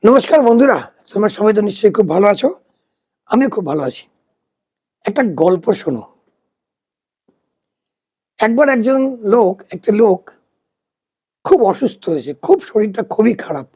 নমস্কার বন্ধুরা, তোমরা সবাই তো নিশ্চয়ই খুব ভালো আছো। আমিও খুব ভালো আছি। একটা গল্প শোনো। একবার একটা লোক খুব অসুস্থ হয়েছে। খুব শরীরটা খুবই খারাপ।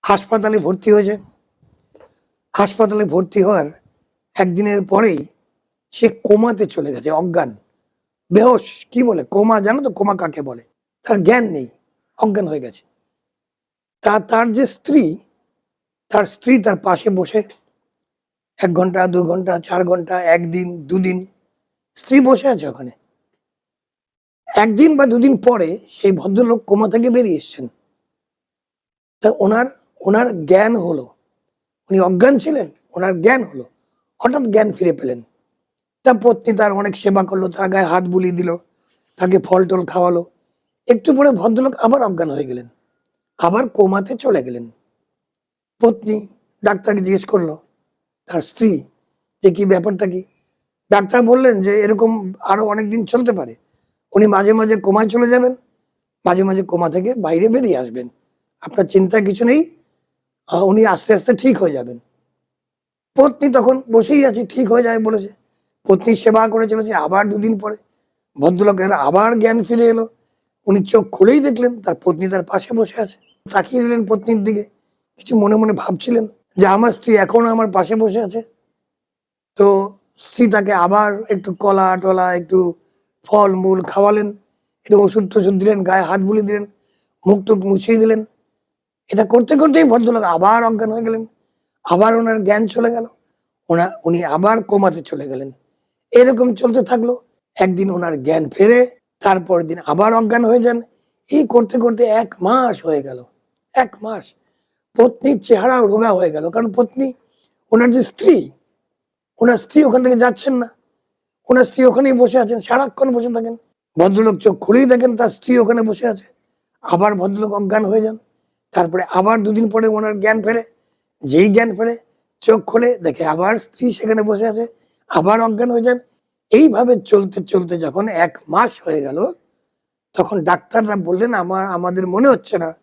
হাসপাতালে ভর্তি হয়েছে। হাসপাতালে ভর্তি হওয়ার একদিনের পরেই সে কোমাতে চলে গেছে, অজ্ঞান, বেহোশ। কি বলে কোমা, জানো তো কোমা কাকে বলে? তার জ্ঞান নেই, অজ্ঞান হয়ে গেছে। তার যে স্ত্রী, তার স্ত্রী তার পাশে বসে ১ ঘন্টা, ২ ঘন্টা, ৪ ঘন্টা, ১ দিন, ২ দিন স্ত্রী বসে আছে ওখানে। ১ দিন বা ২ দিন পরে সেই ভদ্রলোক কোমা থেকে বেরিয়ে এসছেন। তা ওনার জ্ঞান হলো। উনি অজ্ঞান ছিলেন, ওনার জ্ঞান হলো। হঠাৎ জ্ঞান ফিরে পেলেন। তার পত্নী তার অনেক সেবা করলো, তার গায়ে হাত বুলিয়ে দিল, তাকে ফল-টল খাওয়ালো। একটু পরে ভদ্রলোক আবার অজ্ঞান হয়ে গেলেন। আবার কোমাতে চলে গেলেন। পত্নী ডাক্তারকে জিজ্ঞেস করলো, তার স্ত্রী, যে কি ব্যাপারটা কি? ডাক্তার বললেন যে এরকম আরো অনেকদিন চলতে পারে। উনি মাঝে, মাঝে কোমায় চলে যাবেন, মাঝে, মাঝে কোমা থেকে বাইরে বেরিয়ে আসবেন। আপনার চিন্তার কিছু নেই। উনি আস্তে, আস্তে ঠিক হয়ে যাবেন। পত্নী তখন বসেই আছে, ঠিক হয়ে যাবে বলেছে। পত্নী সেবা করে চলেছে। আবার ২ দিন পরে ভদ্রলোকের আবার জ্ঞান ফিরে এলো। উনি চোখ খুলেই দেখলেন তার পত্নী তার পাশে বসে আছে। তাকিয়ে রইলেন পত্নীর দিকে। কিছু মনে, মনে ভাবছিলেন যে আমার স্ত্রী এখনো আমার পাশে বসে আছে। তো স্ত্রী তাকে আবার একটু কলা-টলা, একটু ফল-মূল খাওয়ালেন, একটু ওষুধ-টষুধ দিলেন, গায়ে হাত বুলিয়ে দিলেন, মুখ-টুখ মুছিয়ে দিলেন। এটা করতে, করতেই ভদ্রলোক আবার অজ্ঞান হয়ে গেলেন। আবার উনার জ্ঞান চলে গেল। উনি আবার কোমাতে চলে গেলেন। এরকম চলতে থাকলো। একদিন উনার জ্ঞান ফেরে, তারপরের দিন আবার অজ্ঞান হয়ে যান। এই করতে, করতে ১ মাস হয়ে গেল। ১ মাস। পত্নীর চেহারাও রোগা হয়ে গেল। কারণ পত্নী, উনার যে স্ত্রী, উনার স্ত্রী ওখান থেকে যাচ্ছেন না। উনার স্ত্রী ওখানেই বসে আছেন, সারাক্ষণ বসে থাকেন। ভদ্রলোক চোখ খুলেই দেখেন তার স্ত্রী ওখানে বসে আছে। আবার ভদ্রলোক অজ্ঞান হয়ে যান। তারপরে আবার ২ দিন পরে ওনার জ্ঞান ফেরে। যেই জ্ঞান ফেরে, চোখ খোলে, দেখে আবার স্ত্রী সেখানে বসে আছে। আবার অজ্ঞান হয়ে যান। এইভাবে চলতে, চলতে যখন ১ মাস হয়ে গেল, তখন ডাক্তাররা বললেন, আমাদের মনে হচ্ছে না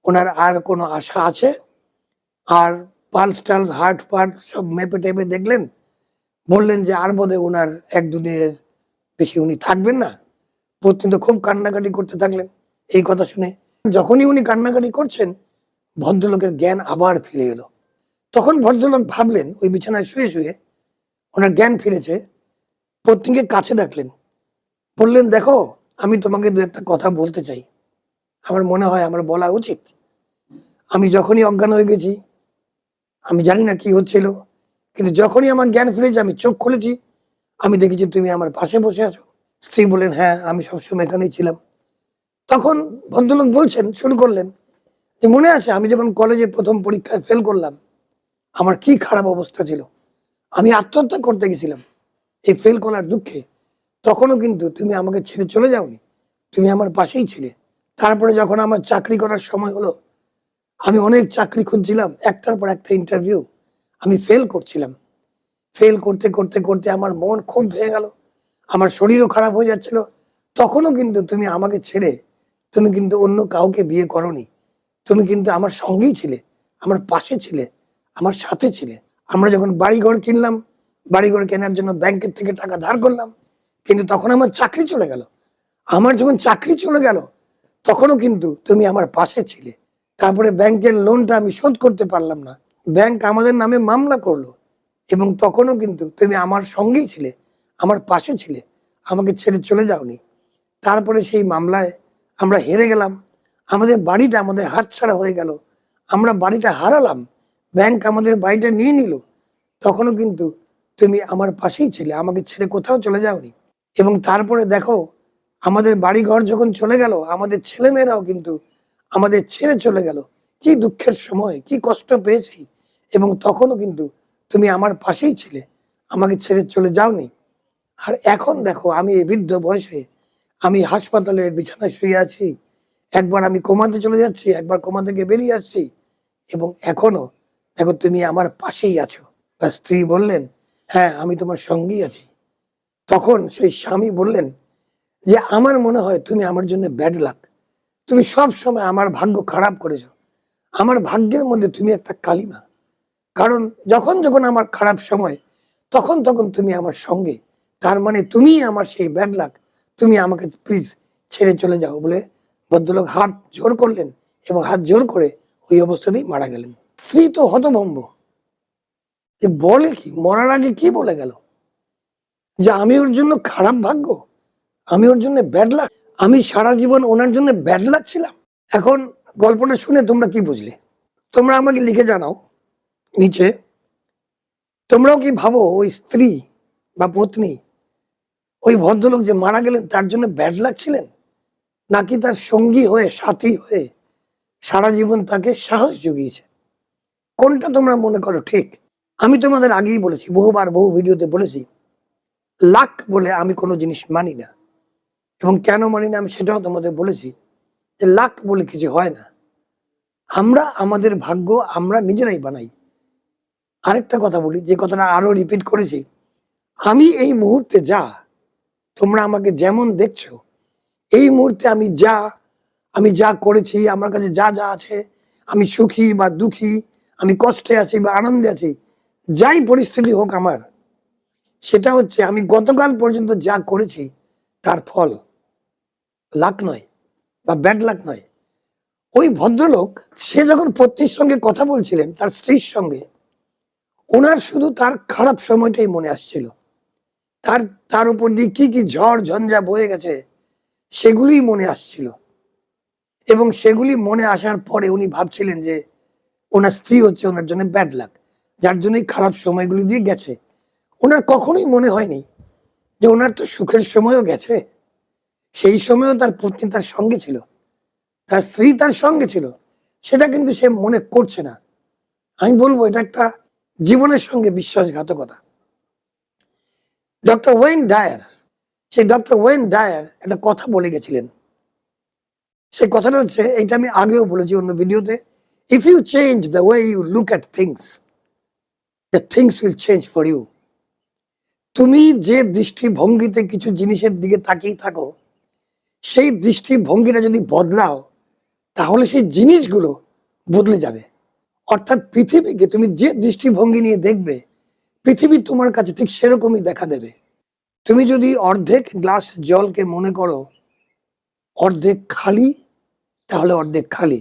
উনার আর কোনো আশা আছে। আর পালস-টালস, হার্ট-ফার্ট সব মেপে-টেপে দেখলেন। বললেন যে আর বোধহয় উনার ১-২ দিনের বেশি উনি থাকবেন না। পত্নী তো খুব কান্নাকাটি করতে থাকলেন এই কথা শুনে। যখনই উনি কান্নাকাটি করছেন, ভদ্রলোকের জ্ঞান আবার ফিরে এলো। তখন ভদ্রলোক ভাবলেন, ওই বিছানায় শুয়ে, শুয়ে ওনার জ্ঞান ফিরেছে। পত্নীকে কাছে ডাকলেন। বললেন, "দেখো, আমি তোমাকে ২-১ টা কথা বলতে চাই। আমার মনে হয় আমার বলা উচিত। আমি যখনই অজ্ঞান হয়ে গেছি, আমি জানি না কি হচ্ছিল। কিন্তু যখনই আমার জ্ঞান ফিরেছে, আমি চোখ খুলেছি, আমি দেখেছি তুমি আমার পাশে বসে আছো।" স্ত্রী বললেন, "হ্যাঁ, আমি সবসময় এখানেই ছিলাম।" তখন ভদ্রলোক শুরু করলেন যে, "মনে আছে আমি যখন কলেজে ১ম পরীক্ষায় ফেল করলাম, আমার কি খারাপ অবস্থা ছিল। আমি আত্মহত্যা করতে গেছিলাম এই ফেল করার দুঃখে। তখনও কিন্তু তুমি আমাকে ছেড়ে চলে যাওনি। তুমি আমার পাশেই ছিলে। তারপরে যখন আমার চাকরি করার সময় হলো, আমি অনেক চাকরি খুঁজছিলাম। একটার পর একটা ইন্টারভিউ। আমি ফেল করছিলাম। ফেল করতে, করতে, করতে আমার মন খুব ভেঙে গেল। আমার শরীরও খারাপ হয়ে যাচ্ছিল। তখনও কিন্তু তুমি আমাকে ছেড়ে তুমি কিন্তু অন্য কাউকে বিয়ে করোনি। তুমি কিন্তু আমার সঙ্গেই ছিলে, আমার পাশে ছিলে, আমার সাথে ছিলে। আমরা যখন বাড়িঘর কিনলাম, বাড়িঘর কেনার জন্য ব্যাংকের থেকে টাকা ধার করলাম। কিন্তু তখন আমার চাকরি চলে গেল। আমার যখন চাকরি চলে গেল, তখনও কিন্তু তুমি আমার পাশে ছিলে। তারপরে ব্যাংকের লোনটা আমি শোধ করতে পারলাম না। ব্যাংক আমাদের নামে মামলা করলো এবং তখনও কিন্তু তুমি আমার সঙ্গেই ছিলে, আমার পাশে ছিলে। আমাকে ছেড়ে চলে যাওনি। তারপরে সেই মামলায় আমরা হেরে গেলাম। আমাদের বাড়িটা আমাদের হাতছাড়া হয়ে গেল। আমরা বাড়িটা হারালাম। ব্যাংক আমাদের বাড়িটা নিয়ে নিল। তখনও কিন্তু তুমি আমার পাশেই ছিলে। আমাকে ছেড়ে কোথাও চলে যাওনি। এবং তারপরে দেখো, আমাদের বাড়িঘর যখন চলে গেল, আমাদের ছেলেমেয়েরাও কিন্তু আমাদের ছেড়ে চলে গেল। কি দুঃখের সময়, কি কষ্ট পেয়েছি। এবং তখনও কিন্তু তুমি আমার পাশেই ছিলে। আমাকে ছেড়ে চলে যাওনি। আর এখন দেখো, আমি এই বৃদ্ধ বয়সে আমি হাসপাতালের বিছানায় শুয়ে আছি। একবার আমি কোমাতে চলে যাচ্ছি, একবার কোমা থেকে বেরিয়ে আসছি। এবং এখনো দেখো তুমি আমার পাশেই আছো। স্ত্রী বললেন, "হ্যাঁ, আমি তোমার সঙ্গেই আছি।" তখন সেই স্বামী বললেন যে, "আমার মনে হয় তুমি আমার জন্য ব্যাড লাক। তুমি সবসময় আমার ভাগ্য খারাপ করেছো। আমার ভাগ্যের মধ্যে তুমি একটা কালিমা। কারণ যখন যখন আমার খারাপ সময়, তখন তখন তুমি আমার সঙ্গে। তার মানে তুমি আমার সেই ব্যাড লাক। তুমি আমাকে প্লিজ ছেড়ে চলে যাও বলে ভদ্রলোক হাত জোর করলেন এবং হাত জোর করে ওই অবস্থাতেই মারা গেলেন। স্ত্রী তো হতভম্ব, যে বলে কি, মরার আগে কি বলে গেল যে আমি ওর জন্য খারাপ ভাগ্য, আমি ওর জন্য ব্যাড লাক, আমি সারা জীবন ওনার জন্য ব্যাড লাক ছিলাম। এখন গল্পটা শুনে তোমরা কি বুঝলে? তোমরা আমাকে লিখে জানাও নিচে। তোমরাও কি ভাবো ওই স্ত্রী বা পত্নী, ওই ভদ্রলোক যে মারা গেলেন তার জন্য ব্যাড লাক ছিলেন, নাকি তার সঙ্গী হয়ে, সাথী হয়ে সারা জীবন তাকে সাহস জুগিয়েছে? কোনটা তোমরা মনে করো ঠিক? আমি তোমাদের আগেই বলেছি, বহুবার বহু ভিডিওতে বলেছি, লাক বলে আমি কোনো জিনিস মানি না। এবং কেন মানি না আমি সেটাও তোমাদের বলেছি, যে লাক বলে কিছু হয় না। আমরা আমাদের ভাগ্য আমরা নিজেরাই বানাই। আরেকটা কথা বলি, যে কথাটা আরো রিপিট করেছি, আমি এই মুহূর্তে যা, তোমরা আমাকে যেমন দেখছো, এই মুহূর্তে আমি যা করেছি, আমার কাছে যা যা আছে, আমি সুখী বা দুঃখী, আমি কষ্টে আছি বা আনন্দে আছি, যাই পরিস্থিতি হোক আমার, সেটা হচ্ছে আমি গতকাল পর্যন্ত যা করেছি তার ফল, লাক নয় বা ব্যাড লাক নয়। ওই ভদ্রলোক, সে যখন পত্নীর সঙ্গে কথা বলছিলেন, তার স্ত্রীর সঙ্গে, ওনার শুধু তার খারাপ সময়টাই মনে আসছিল। তার উপর দিয়ে কি কি ঝড় ঝঞ্ঝা বয়ে গেছে সেগুলিই মনে আসছিল। এবং সেগুলি মনে আসার পরে উনি ভাবছিলেন যে ওনার স্ত্রী হচ্ছে ওনার জন্য ব্যাড লাক, যার জন্যই খারাপ সময়গুলি দিয়ে গেছে। ওনার কখনোই মনে হয়নি যে ওনার তো সুখের সময়ও গেছে, সেই সময়ও তার পত্নী তার সঙ্গে ছিল, তার স্ত্রী তার সঙ্গে ছিল, সেটা কিন্তু সে মনে করছে না। আমি বলবো এটা একটা জীবনের সঙ্গে বিশ্বাসঘাতকতা। ডক্টর ওয়েন ডায়ার একটা কথা বলে গেছিলেন। সেই কথাটা হচ্ছে, এটা আমি আগেও বলেছি অন্য ভিডিওতে, if you change the way you look at things, the things will change for you. তুমি যে দৃষ্টিভঙ্গিতে কিছু জিনিসের দিকে তাকিয়ে থাকো, সেই দৃষ্টিভঙ্গিটা যদি বদলাও, তাহলে সেই জিনিসগুলো বদলে যাবে। অর্থাৎ পৃথিবীকে তুমি যে দৃষ্টিভঙ্গি নিয়ে দেখবে, পৃথিবী তোমার কাছে ঠিক সেরকমই দেখা দেবে। তুমি যদি অর্ধেক গ্লাস জলকে মনে করো অর্ধেক খালি, তাহলে অর্ধেক খালি।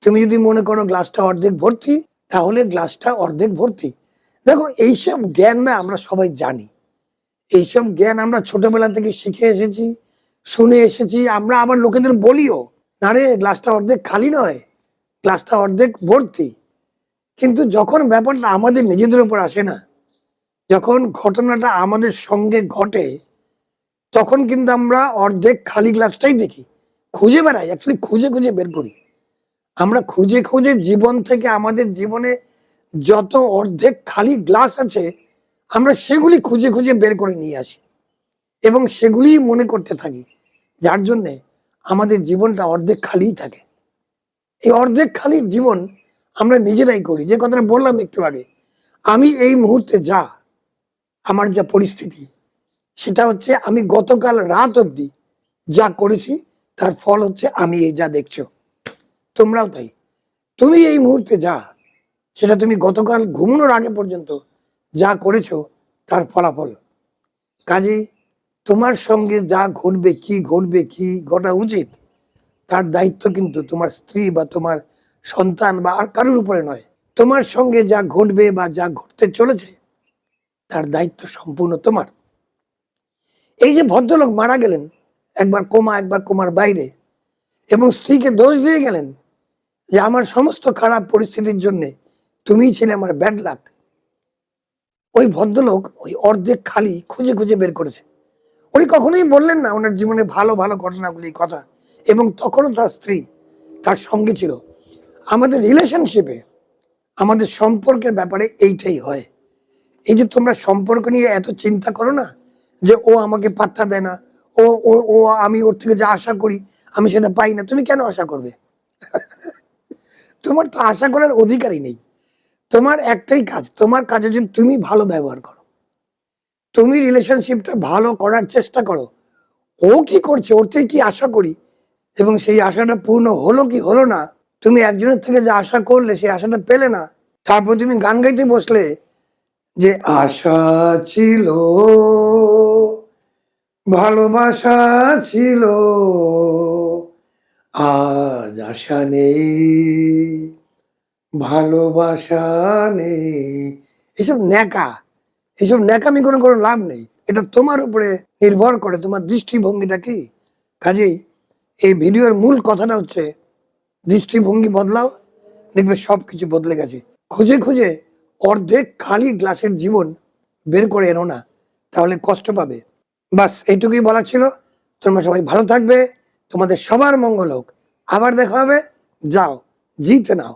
তুমি যদি মনে করো গ্লাসটা অর্ধেক ভর্তি, তাহলে গ্লাসটা অর্ধেক ভর্তি। দেখো, এইসব জ্ঞান না আমরা সবাই জানি, এইসব জ্ঞান আমরা ছোটবেলা থেকে শিখে এসেছি, শুনে এসেছি। আমরা আবার লোকেদের বলিও, না রে গ্লাসটা অর্ধেক খালি নয়, গ্লাসটা অর্ধেক ভর্তি। কিন্তু যখন ব্যাপারটা আমাদের নিজেদের উপর আসে না, যখন ঘটনাটা আমাদের সঙ্গে ঘটে, তখন কিন্তু আমরা অর্ধেক খালি গ্লাসটাই দেখি, খুঁজে বেড়াই, অ্যাকচুয়ালি খুঁজে খুঁজে বের করি। আমরা খুঁজে খুঁজে জীবন থেকে আমাদের জীবনে যত অর্ধেক খালি গ্লাস আছে, আমরা সেগুলি খুঁজে খুঁজে বের করে নিয়ে আসি এবং সেগুলি মনে করতে থাকি, যার জন্যে আমাদের জীবনটা অর্ধেক খালিই থাকে। এই অর্ধেক খালির জীবন আমরা নিজেরাই করি। যে কথাটা বললাম একটু আগে, আমি এই মুহূর্তে আমার যা পরিস্থিতি, সেটা হচ্ছে আমি গতকাল রাত অবধি যা করেছি তার ফল হচ্ছে আমি এই যা দেখছো। তোমরাও তাই, তুমি এই মুহূর্তে সেটা তুমি গতকাল ঘুমানোর আগে পর্যন্ত যা করেছো তার ফলাফল। কাজেই তোমার সঙ্গে যা ঘটবে, কি ঘটা উচিত, তার দায়িত্ব কিন্তু তোমার স্ত্রী বা তোমার সন্তান বা আর কারোর উপরে নয়। তোমার সঙ্গে যা ঘটবে বা যা ঘটতে চলেছে, তার দায়িত্ব সম্পূর্ণ তোমার। এই যে ভদ্রলোক মারা গেলেন, একবার কোমা একবার কোমার বাইরে, এবং স্ত্রীকে দোষ দিয়ে গেলেন যে আমার সমস্ত খারাপ পরিস্থিতির জন্য তুমিই ছিলে আমার ব্যাড লাক। ওই ভদ্রলোক ওই অর্ধেক খালি খুঁজে খুঁজে বের করেছে। উনি কখনোই বললেন না ওনার জীবনে ভালো ভালো ঘটনাগুলির কথা, এবং তখনও তার স্ত্রী তার সঙ্গে ছিল। আমাদের রিলেশনশিপে, আমাদের সম্পর্কের ব্যাপারে এইটাই হয়। এই যে তোমরা সম্পর্ক নিয়ে এত চিন্তা করো না, যে ও আমাকে পাত্তা দেয় না, ও ও ও আমি ওর থেকে যা আশা করি আমি সেটা পাই না। তুমি কেন আশা করবে? তোমার তো আশা করার অধিকারই নেই। তোমার একটাই কাজ, তোমার কাজে যদি তুমি ভালো ব্যবহার করো, তুমি রিলেশনশিপটা ভালো করার চেষ্টা করো। ও কি করছে, ওর থেকে কি আশা করি, এবং সেই আশাটা পূর্ণ হলো কি হলো না, তুমি একজনের থেকে যে আশা করলে সেই আশাটা পেলে না, তারপর তুমি গান গাইতে বসলে যে আশা ছিল, ভালোবাসা ছিল, আজ আশা নেই, ভালোবাসা নেই। এসব ন্যাকা, এসব ন্যাকামি কোনো কোনো লাভ নেই। এটা তোমার উপরে নির্ভর করে তোমার দৃষ্টিভঙ্গিটা কি। কাজেই এই ভিডিওর মূল কথাটা হচ্ছে দৃষ্টিভঙ্গি বদলাও, দেখবে সব কিছু বদলে গেছে। খুঁজে খুঁজে অর্ধেক খালি গ্লাসের জীবন বের করে এনো না, তাহলে কষ্ট পাবে। বাস এইটুকুই বলা ছিল। তোমরা সবাই ভালো থাকবে, তোমাদের সবার মঙ্গল হোক। আবার দেখা হবে। যাও, জিতে নাও।